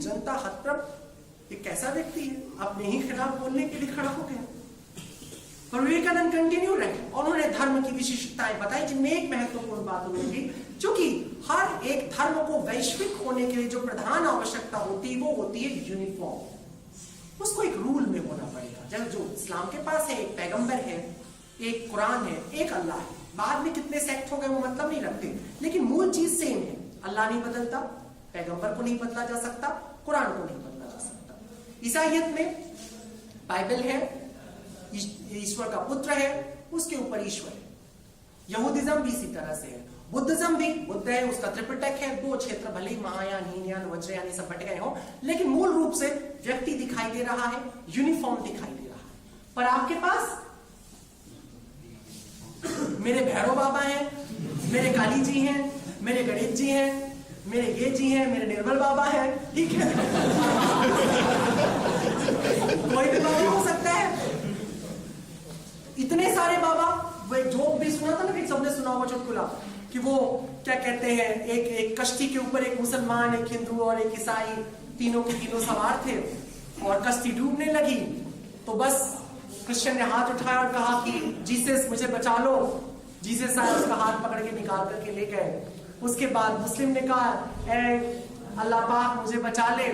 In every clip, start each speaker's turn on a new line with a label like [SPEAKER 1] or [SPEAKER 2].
[SPEAKER 1] जनता हतप्रभ, ये कैसा व्यक्ति है, अपने ही खिलाफ बोलने के लिए खड़ा हो गया। पर विवेकानंद कंटिन्यू रहे और उन्होंने धर्म की विशिष्टताएं बताई, जिनमें एक महत्वपूर्ण बात उन्होंने की, क्योंकि हर एक धर्म को वैश्विक होने के लिए जो प्रधान आवश्यकता होती है वो होती है यूनिफॉर्म। उसको एक रूल में होना पड़ेगा। जब जो इस्लाम के पास है, एक पैगंबर है, एक कुरान है, एक अल्लाह है। बाद में कितने सेक्ट हो गए वो मतलब नहीं रखते, लेकिन मूल चीज सेम है। अल्लाह नहीं बदलता, पैगंबर को नहीं बदला जा सकता, कुरान को नहीं बदला जा सकता। ईसाईयत में बाइबल है, ईश्वर का पुत्र है, उसके ऊपर ईश्वर है। यहूदिज्म भी इसी तरह से है, बुद्धिज्म भी, बुद्ध है, उसका त्रिपिटक है। दो क्षेत्र भले ही महायान, हीनयान, वज्रयान सब बट गए हो, लेकिन मूल रूप से व्यक्ति दिखाई दे रहा है, यूनिफॉर्म दिखाई दे रहा है। पर आपके पास मेरे भैरव बाबा हैं, मेरे काली जी हैं, मेरे गणेश जी हैं, मेरे ये जी हैं, मेरे निर्मल बाबा हैं, ठीक है। कोई भी बाबा हो सकता है, इतने सारे बाबा। वो एक जोक भी सुना था ना, कि सबने सुना होगा चुटकुला, कि वो क्या कहते हैं, एक कश्ती के ऊपर एक मुसलमान, एक हिंदू और एक ईसाई, तीनों के तीनों सवार थे और कश्ती डूबने लगी। तो बस क्रिश्चियन ने हाथ उठाया और कहा कि जीसस मुझे बचा लो। जीसस आए, उसका हाथ पकड़ के निकाल करके ले गए। उसके बाद मुस्लिम ने कहा, ए अल्लाह पाक मुझे बचा ले।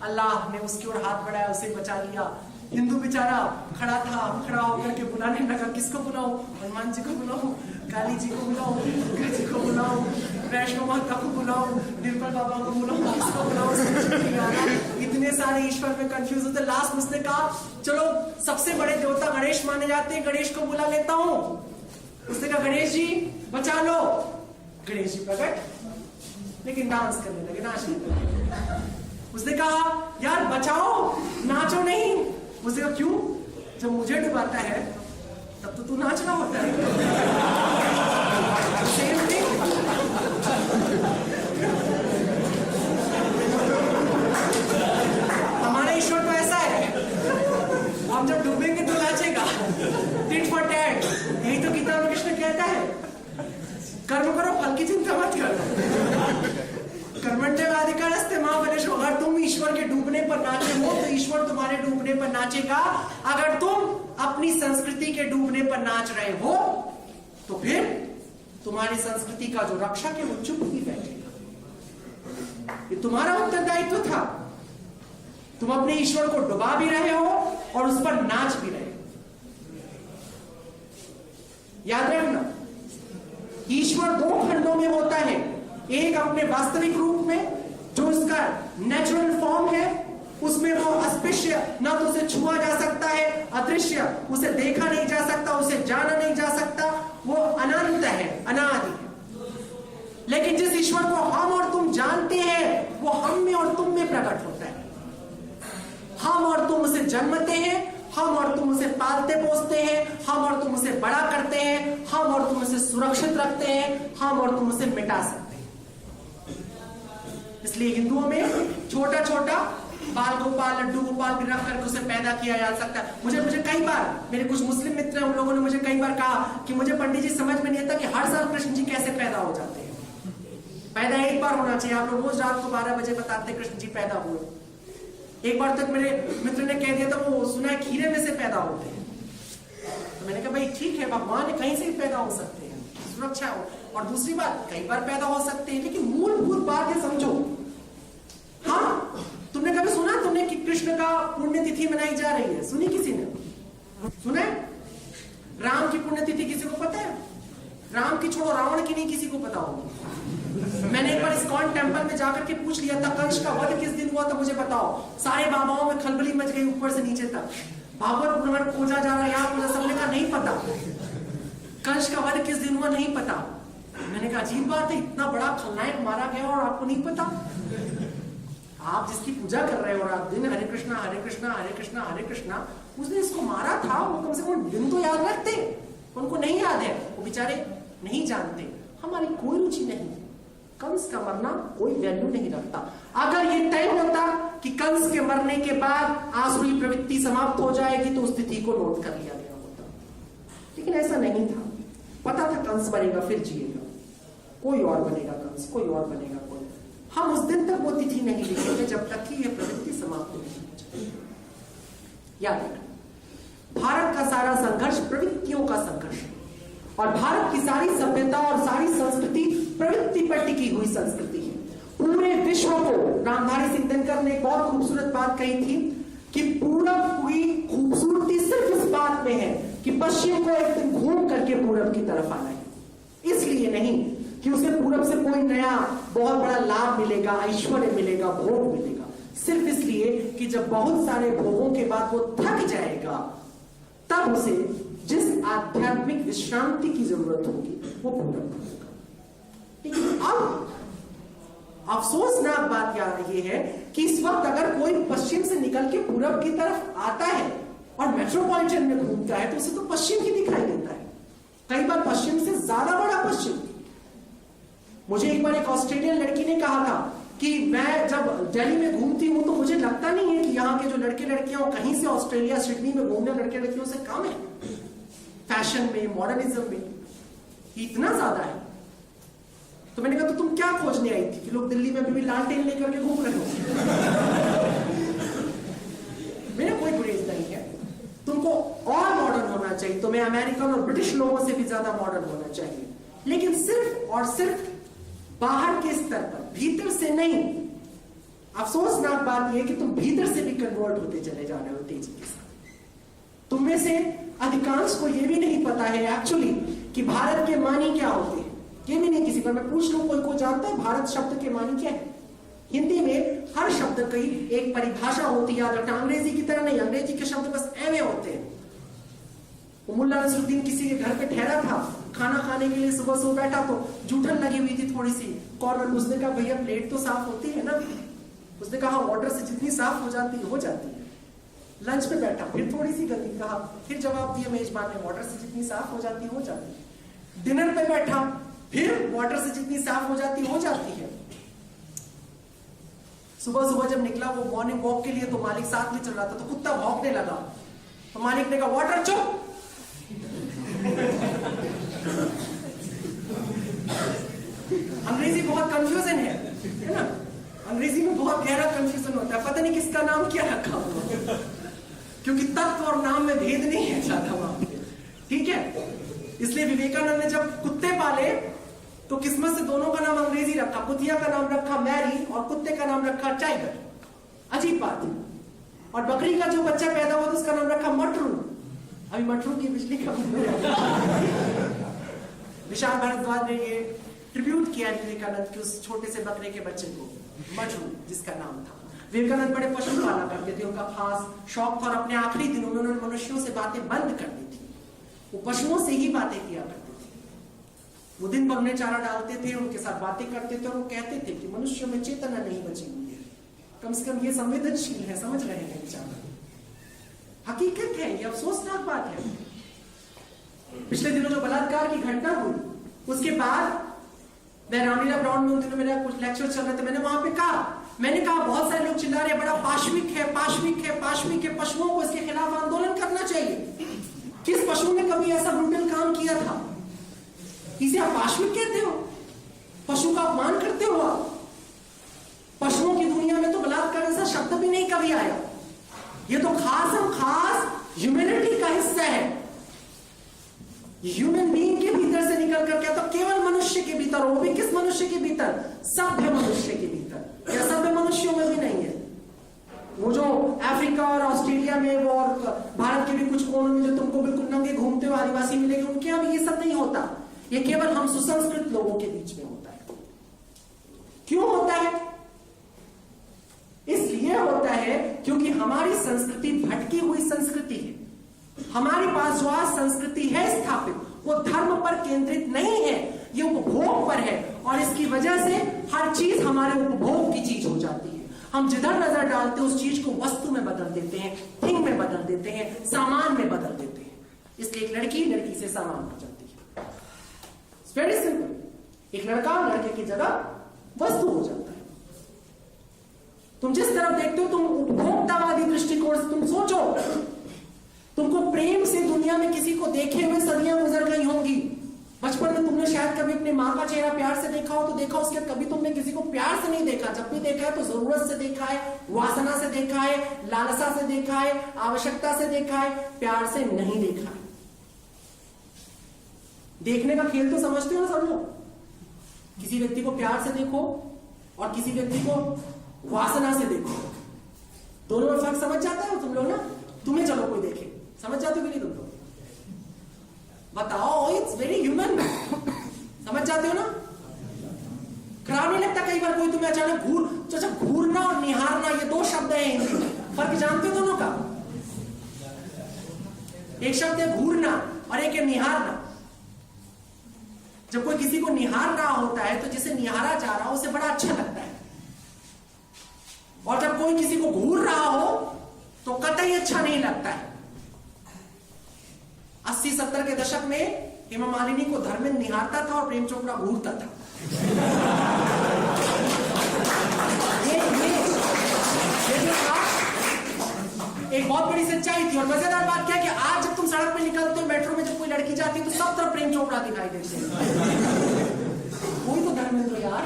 [SPEAKER 1] अल्लाह ने उसकी ओर हाथ बढ़ाया, उसे बचा लिया। हिंदू बेचारा खड़ा था, खड़ा होकर के बुलाने लगा, किसको बुलाऊं? हनुमान जी को बुलाऊं, काली जी को बुलाऊं, दुर्गा जी को बुलाऊं, वैष्णो माता को बुलाऊं, निर्मल बाबा को बुलाऊं, किसको बुलाऊं? इतने सारे ईश्वर में कंफ्यूज होते। लास्ट में उसने कहा, चलो सबसे बड़े देवता गणेश माने जाते हैं, गणेश को बुला लेता हूं। उसने कहा, गणेश जी बचा लो। गणेश जी प्रकट, लेकिन डांस करने लगे, नाचने लगे। उसने कहा, यार बचाओ, नाचो नहीं। उसने कहा, क्यों? जब मुझे डुबाता है तब तो तू नाचना होता है। Same thing. हमारा ईश्वर तो ऐसा है, हम जब डूबेंगे तो नाचेगा, टिट फॉर टैट। यही तो गीता में कृष्ण कहता है, कर्म करो, फल की चिंता मत करो। कर्मण्येवाधिकारस्ते मां फलेषु। अगर तुम ईश्वर के डूबने पर नाचे हो तो ईश्वर तुम्हारे डूबने पर नाचेगा। अगर तुम अपनी संस्कृति के डूबने पर नाच रहे हो तो फिर तुम्हारी संस्कृति का जो रक्षक है वो चुप ही बैठेगा। ये तुम्हारा उत्तरदायित्व था। तुम अपने ईश्वर को डुबा भी रहे हो और उस पर नाच भी रहे हो। याद रखना, ईश्वर दो खंडों में होता है। एक अपने वास्तविक रूप में, जो उसका नेचुरल फॉर्म है, उसमें वो अस्पृश्य, ना तो उसे छुआ जा सकता है, अदृश्य, उसे देखा नहीं जा सकता, उसे जाना नहीं जा सकता, वो अनंत है, अनादि है। लेकिन जिस ईश्वर को हम और तुम जानते हैं, वो हम में और तुम में प्रकट होता है। हम और तुम उसे जन्मते हैं, हम और तुम उसे पालते पोसते हैं, हम और तुम उसे बड़ा करते हैं, हम और तुम उसे सुरक्षित रखते हैं, हम और तुम उसे मिटा सकते हैं। इसलिए हिंदुओं में छोटा छोटा बाल गोपाल, लड्डू गोपाल भी रख करके उसे पैदा किया जा सकता है। मुझे कई बार, मेरे कुछ मुस्लिम मित्र हैं, उन लोगों ने मुझे कई बार कहा कि मुझे पंडित जी समझ में नहीं आता कि हर साल कृष्ण जी कैसे पैदा हो जाते हैं। पैदा एक बार होना चाहिए। आप लोग रोज रात को 12 बजे बताते कृष्ण जी पैदा हुए। एक बार तक मेरे मित्र ने कह दिया था, वो सुना है खीरे में से पैदा होते हैं। तो मैंने कहा, भाई ठीक है, भगवान कहीं से भी पैदा हो सकते हैं, सुरक्षा हो। और दूसरी बात, कई बार पैदा हो सकते हैं, लेकिन मूलभूत बात है, समझो। हाँ, तुमने कभी सुना तुमने कि कृष्ण का पुण्यतिथि मनाई जा रही है? सुनी किसी ने? सुने? राम की पुण्यतिथि किसी को पता है? राम की छोड़ो, रावण की नहीं किसी को पता होगी। मैंने एक बार इस्कॉन टेंपल में जाकर के पूछ लिया था, कंस का वध किस दिन हुआ था, मुझे बताओ। सारे बाबाओं में खलबली मच गई, ऊपर से नीचे तक। भागवत पुराण पूजा जा रहा है, यहाँ पूजा, सबने कहा नहीं पता। कंस का वध किस दिन हुआ, नहीं पता। मैंने कहा अजीब बात है, इतना बड़ा खलनायक मारा गया और आपको नहीं पता? आप जिसकी पूजा कर रहे हो और आप दिन हरे कृष्णा हरे कृष्णा हरे कृष्णा हरे कृष्णा, उसने इसको मारा था, वो कम से कम दिन तो याद रखते। उनको नहीं याद है, वो बेचारे नहीं जानते। हमारी कोई रुचि नहीं है। कंस का मरना कोई वैल्यू नहीं रखता। अगर ये तय होता कि कंस के मरने के बाद आसुरी प्रवृत्ति समाप्त हो जाएगी तो उस तिथि को नोट कर लिया गया होता, लेकिन ऐसा नहीं था। पता था कंस मरेगा फिर जिएगा, कोई और बनेगा कंस, कोई और बनेगा कोई। हम उस दिन तक वो तिथि नहीं लिखेंगे जब तक कि यह प्रवृत्ति समाप्त नहीं हो जाए। याद रखना, भारत का सारा संघर्ष प्रवृत्तियों का संघर्ष है, और भारत की सारी सभ्यता और सारी संस्कृति प्रवृत्ति पर टिकी हुई संस्कृति है। पूरे विश्व को, रामधारी सिंह दिनकर ने एक बहुत खूबसूरत बात कही थी कि पूरब की खूबसूरती सिर्फ इस बात में है कि पश्चिम को एक दिन घूम करके पूरब की तरफ आना है। इसलिए नहीं कि उसे पूरब से कोई नया बहुत बड़ा लाभ मिलेगा, ऐश्वर्य मिलेगा, भोग मिलेगा, सिर्फ इसलिए कि जब बहुत सारे भोगों के बाद वो थक जाएगा तब उसे जिस आध्यात्मिक विश्रांति की जरूरत होगी वो पूरब होगा। लेकिन अब अफसोसनाक बात यह है कि इस वक्त अगर कोई पश्चिम से निकल के पूरब की तरफ आता है और मेट्रोपॉलिटन में घूमता है तो उसे तो पश्चिम ही दिखाई देता है, कई बार पश्चिम से ज्यादा बड़ा पश्चिम। मुझे एक बार एक ऑस्ट्रेलियन लड़की ने कहा था कि मैं जब दिल्ली में घूमती हूं तो मुझे लगता नहीं है कि यहाँ के जो लड़के लड़कियां कहीं से ऑस्ट्रेलिया सिडनी में घूमने लड़के लड़कियों से कम है, फैशन में, मॉडर्निज्म में इतना ज्यादा है। तो मैंने कहा तो तुम क्या खोजने आई थी कि लोग दिल्ली में भी लालटेन लेकर के घूम रहे हो? मेरा कोई गुरेज नहीं है, तुमको और मॉडर्न होना चाहिए, तुम्हें अमेरिकन और ब्रिटिश लोगों से भी ज्यादा मॉडर्न होना चाहिए, लेकिन सिर्फ और सिर्फ बाहर के स्तर पर, भीतर से नहीं। अफसोसनाक बात यह कि तुम भीतर से भी कन्वर्ट होते चले जा रहे हो तेजी के साथ। तुम में से अधिकांश को यह भी नहीं पता है एक्चुअली कि भारत के मानी क्या होते हैं, ये भी नहीं किसी पर मैं पूछ लूं कोई को जानता है भारत शब्द के मानी क्या है? हिंदी में हर शब्द की एक परिभाषा होती है, याद रखना, अंग्रेजी की तरह नहीं, अंग्रेजी के शब्द बस एवे होते हैं। मुल्ला नसरुद्दीन किसी के घर पे ठहरा था, खाना खाने के लिए सुबह सुबह बैठा तो जूठन लगी हुई थी थोड़ी सी कॉर्नर। उसने कहा भैया प्लेट तो साफ होती है ना? उसने कहा वाटर से जितनी साफ हो जाती है। लंच पे बैठा फिर थोड़ी सी गंदी, कहा फिर जवाब दिया मेजबान ने, वाटर से जितनी साफ हो जाती है। डिनर पे बैठा फिर वाटर से जितनी साफ हो जाती है। सुबह सुबह जब निकला वो मॉर्निंग वॉक के लिए तो मालिक साथ में चल रहा था, तो कुत्ता भौंकने लगा, तो मालिक ने कहा वाटर चुप। अंग्रेजी बहुत कंफ्यूजन है ना, अंग्रेजी में बहुत गहरा कंफ्यूजन होता है, पता नहीं किसका नाम क्या रखा हुआ, क्योंकि तत्व और नाम में भेद नहीं है ज्यादा वहां पे, ठीक है। इसलिए विवेकानंद ने जब कुत्ते पाले तो किस्मत से दोनों का नाम अंग्रेजी रखा, कुतिया का नाम रखा मैरी और कुत्ते का नाम रखा टाइगर। अजीब बात है। और बकरी का जो बच्चा पैदा हुआ तो उसका नाम रखा मटरू। अभी मटरू की बिजली का विशाल भारद्वाज ने ये ट्रिब्यूट किया विवेकानंद के उस छोटे से बकरे के बच्चे को, मटरू जिसका नाम था। विवेकानंद बड़े पशु पाला करते थे, उनका खास शौक था और अपने आखिरी दिनों में उन्होंने मनुष्यों से बातें बंद कर दी थी, वो पशुओं से ही बातें किया करते थे। वो दिन भर उन्हें चारा डालते थे, उनके साथ बातें करते थे और वो कहते थे कि मनुष्य में चेतना नहीं बची हुई है, कम से कम ये संवेदनशील है, समझ रहे हैं बेचारा। हकीकत है, ये अफसोसनाक बात है। पिछले दिनों जो बलात्कार की घटना हुई उसके बाद मैं रामलीला ग्राउंड में उन दिनों मेरा कुछ लेक्चर चल रहे थे, मैंने वहां पे कहा बहुत सारे लोग चिल्ला रहे हैं बड़ा पाश्विक है, पशुओं को इसके खिलाफ आंदोलन करना चाहिए। किस पशु ने कभी ऐसा ब्रूटल काम किया था? इसे आप पाश्विक कहते हो? पशु का अपमान करते हो आप? पशुओं की दुनिया में तो बलात्कार ऐसा शब्द भी नहीं कभी आया। ये तो खास ह्यूमैनिटी का हिस्सा है। ह्यूमन बीइंग के भीतर से निकल कर क्या, तो केवल मनुष्य के भीतर, वो भी किस मनुष्य के भीतर? सभ्य मनुष्य के भीतर। या सभ्य मनुष्यों में भी नहीं है। वो जो अफ्रीका और ऑस्ट्रेलिया में वो और भारत के भी कुछ कोनों में जो तुमको बिल्कुल नंगे घूमते हुए आदिवासी मिलेंगे, उनके यहां भी ये सब नहीं होता। ये केवल हम सुसंस्कृत लोगों के बीच में होता है। क्यों होता है? इसलिए होता है क्योंकि हमारी संस्कृति भटकी हुई संस्कृति है। हमारे पास जो आज संस्कृति है स्थापित, वो धर्म पर केंद्रित नहीं है, ये उपभोग पर है। और इसकी वजह से हर चीज हमारे उपभोग की चीज हो जाती है। हम जिधर नजर डालते हैं उस चीज को वस्तु में बदल देते हैं, थिंग में बदल देते हैं, सामान में बदल देते हैं। इसलिए एक लड़की से सामान हो जाती है। It's very simple. एक लड़का लड़के की जगह वस्तु हो जाता है। तुम जिस तरफ देखते हो, तुम उपभोक्तावादी दृष्टिकोण से तुम सोचो, तुमको प्रेम से दुनिया में किसी को देखे हुए सदियां गुजर गई होंगी, बचपन में तुमने शायद कभी अपने माँ का चेहरा प्यार से देखा हो तो देखा, उसके कभी तुमने किसी को प्यार से नहीं देखा। जब भी देखा है तो जरूरत से देखा है, वासना से देखा है, लालसा से देखा है, आवश्यकता से देखा है, प्यार से नहीं देखा है। देखने का खेल तो समझते हो ना सब लोग। किसी व्यक्ति को प्यार से देखो और किसी व्यक्ति को वासना से देखो, दोनों में फर्क समझ जाता है तुम लोग ना। तुम्हें चलो कोई देखे, समझ जाते हो कि नहीं तुम लोग? बताओ, इट्स वेरी ह्यूमन। समझ जाते हो ना? खराब नहीं लगता कई बार कोई तुम्हें अचानक घूरना और निहारना, ये दो शब्द है हिंदी में, फर्क जानते हो दोनों का? एक शब्द है घूरना और एक है निहारना। जब कोई किसी को निहार रहा होता है तो जिसे निहारा जा रहा हो उसे बड़ा अच्छा लगता है, और जब कोई किसी को घूर रहा हो तो कतई अच्छा नहीं लगता है। 80-70 के दशक में हेमा मालिनी को धर्मेंद्र निहारता था और प्रेम चोपड़ा घूरता था। ये जो था एक बहुत बड़ी सच्चाई थी। और मजेदार बात क्या है कि आज जब तुम सड़क पे निकलते हो, मेट्रो में जब कोई लड़की जाती है तो सब तरफ प्रेम चोपड़ा दिखाई देते हैं। कोई तो धर्मेंद्र यार।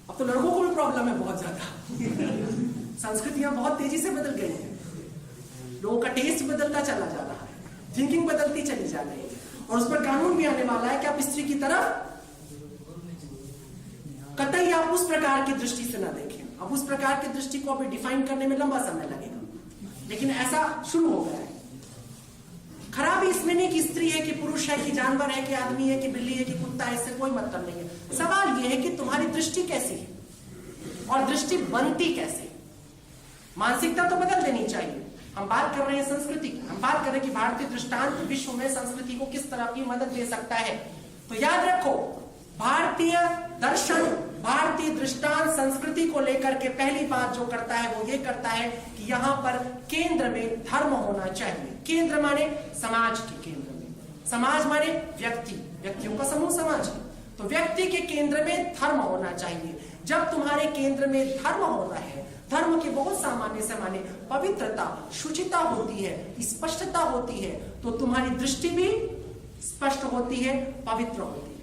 [SPEAKER 1] अब तो लड़कों को भी प्रॉब्लम है बहुत ज्यादा। संस्कृतियां बहुत तेजी से बदल गई हैं, लोगों का टेस्ट बदलता चला जा रहा है, थिंकिंग बदलती चली जा रही है, और उस पर कानून भी आने वाला है कि आप स्त्री की तरफ कतई आप उस प्रकार की दृष्टि से ना देखें। अब उस प्रकार की दृष्टि को अभी डिफाइन करने में लंबा समय लगेगा, लेकिन ऐसा शुरू हो गया है। खराबी इसमें नहीं कि स्त्री है कि पुरुष है कि जानवर है कि आदमी है कि बिल्ली है कि कुत्ता है, इससे कोई मतलब नहीं है। सवाल यह है कि तुम्हारी दृष्टि कैसी है और दृष्टि बनती कैसे। मानसिकता तो बदल देनी चाहिए। हम बात कर रहे हैं संस्कृति की, हम बात कर रहे हैं कि भारतीय दृष्टांत विश्व में संस्कृति को किस तरह की मदद दे सकता है। तो याद रखो, भारतीय दर्शन, भारतीय दृष्टांत संस्कृति को लेकर के पहली बात जो करता है वो ये करता है कि यहाँ पर केंद्र में धर्म होना चाहिए। केंद्र माने समाज के केंद्र में, समाज माने व्यक्ति, व्यक्तियों का समूह समाज है, तो व्यक्ति के केंद्र में धर्म होना चाहिए। जब तुम्हारे केंद्र में धर्म होता है, धर्म के बहुत सामान्य से माने पवित्रता, शुचिता होती है, स्पष्टता होती है, तो तुम्हारी दृष्टि भी स्पष्ट होती है, पवित्र होती है।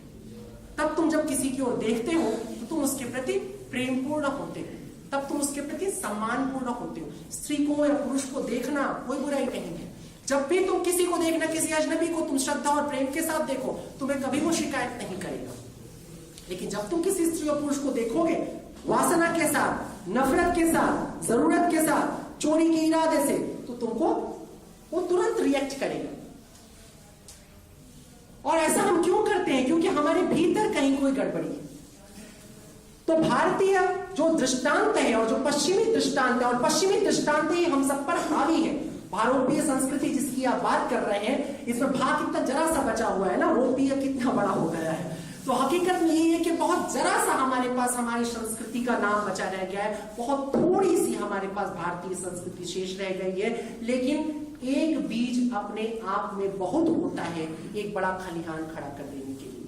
[SPEAKER 1] तब तुम जब किसी की ओर देखते हो तो तुम उसके प्रति प्रेमपूर्ण होते हो, तब तुम उसके प्रति सम्मानपूर्ण होते हो। स्त्री को या पुरुष को देखना कोई बुराई नहीं है। जब भी तुम किसी को देखना, किसी अजनबी को तुम श्रद्धा और प्रेम के साथ देखो, तुम्हें कभी वो शिकायत नहीं करेगा। लेकिन जब तुम किसी स्त्री और पुरुष को देखोगे वासना के साथ, नफरत के साथ, जरूरत के साथ, चोरी के इरादे से, तो तुमको वो तुरंत रिएक्ट करेगा। और ऐसा हम क्यों करते हैं? क्योंकि हमारे भीतर कहीं कोई गड़बड़ी है। तो भारतीय जो दृष्टांत है और जो पश्चिमी दृष्टांत है, और पश्चिमी दृष्टांत ही हम सब पर हावी है। भारोपीय संस्कृति जिसकी आप बात कर रहे हैं, इसमें भाग कितना जरा सा बचा हुआ है ना, रोपीय कितना बड़ा हो गया है। तो हकीकत में ये है कि बहुत जरा सा हमारे पास हमारी संस्कृति का नाम बचा रह गया है, बहुत थोड़ी सी हमारे पास भारतीय संस्कृति शेष रह गई है। लेकिन एक बीज अपने आप में बहुत होता है एक बड़ा खलिहान खड़ा कर देने के लिए।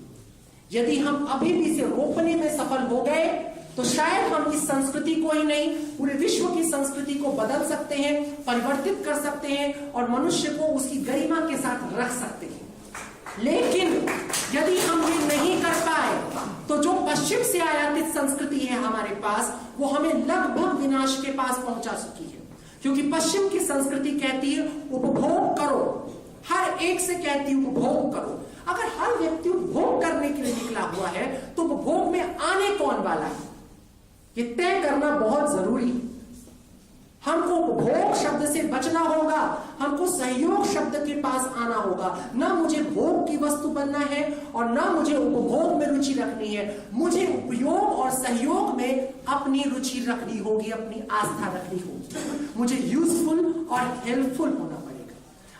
[SPEAKER 1] यदि हम अभी भी इसे रोकने में सफल हो गए तो शायद हम इस संस्कृति को ही नहीं, पूरे विश्व की संस्कृति को बदल सकते हैं, परिवर्तित कर सकते हैं और मनुष्य को उसकी गरिमा के साथ रख सकते हैं। लेकिन यदि हम ये नहीं कर पाए तो जो पश्चिम से आयातित संस्कृति है हमारे पास, वो हमें लगभग विनाश के पास पहुंचा चुकी है। क्योंकि पश्चिम की संस्कृति कहती है उपभोग करो, हर एक से कहती है उपभोग करो। अगर हर व्यक्ति उपभोग करने के लिए निकला हुआ है तो उपभोग में आने कौन वाला है, ये तय करना बहुत जरूरी है। हमको उपभोग शब्द से बचना होगा, हमको सहयोग शब्द के पास आना होगा। ना मुझे भोग की वस्तु बनना है और ना मुझे उपभोग में रुचि रखनी है। मुझे उपयोग और सहयोग में अपनी रुचि रखनी होगी, अपनी आस्था रखनी होगी। मुझे यूजफुल और हेल्पफुल होना पड़ेगा।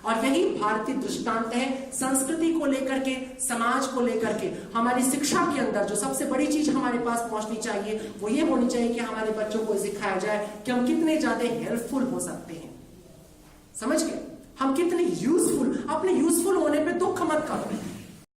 [SPEAKER 1] और यही भारतीय दृष्टांत है संस्कृति को लेकर के, समाज को लेकर के। हमारी शिक्षा के अंदर जो सबसे बड़ी चीज हमारे पास पहुंचनी चाहिए वो ये होनी चाहिए कि हमारे बच्चों को सिखाया जाए कि हम कितने ज्यादा हेल्पफुल हो सकते हैं। समझ गए? हम कितने यूजफुल, अपने यूजफुल होने पे दुख मत करो।